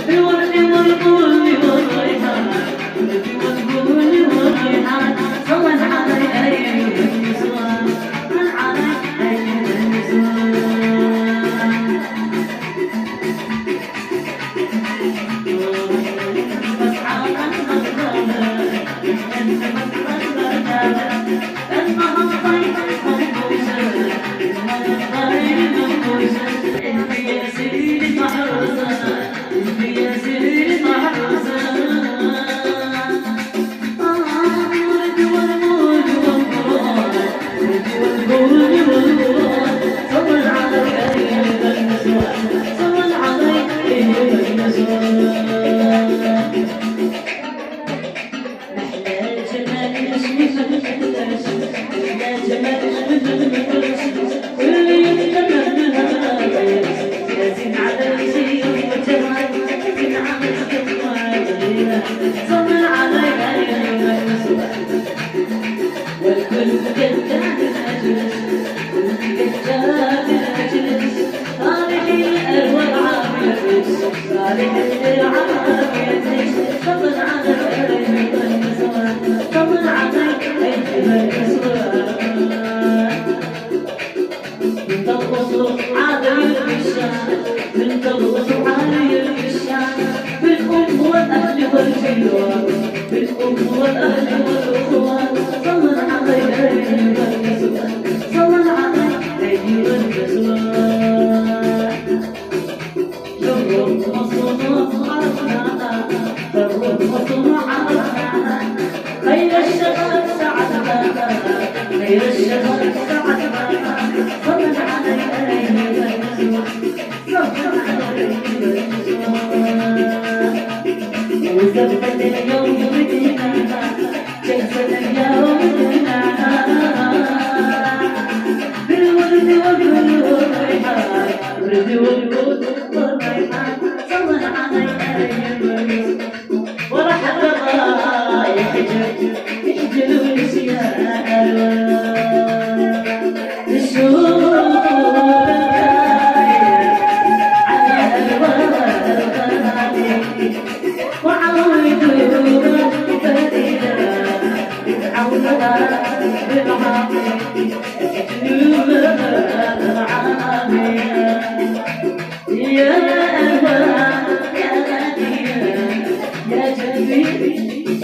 بالورد والفل والريحان والفل والريحان صون علي أيها النسوان صون علي أيها النسوان أصحاب المغربة أنت مغربة المهم طيب منبوسة المهم طيب منبوسة انت يا سيدي المحروسة انت يا سيدي المحروسة ورد والمود والقرآن ورد والقول والقرآن صبر علي أيها النسوان صبر علي أيها النسوان صبر علي أيها النسوان والكل كالجاد أجلس كالجاد أجلس صالح الأرواح عافيتك صالح الأرواح عافيتك صبر علي أيها النسوان صبر علي أيها النسوان من تغوص علي الشام من تغوص علي الشام بالأم والأهل والجيران بالأم والأهل والأخوان صبر علي أيها النسوان صبر علي أيها النسوان جرب مصروف عرفناها جرب مصروف عرفناها خير الشباب سعدنا خير الشباب سعدنا صبر علي أيها النسوان صبر علي أيها النسوان وزفت اليوم بديناها جلست اليوم بديناها بالورد والفل والريحان ورد والورد والريحان صبر علي أيها النسوان وراح الرضايح يحجل ونسيان الشوق الكاير على الغالي وعودوا بدينا يتعودها بالعافية يا أهوال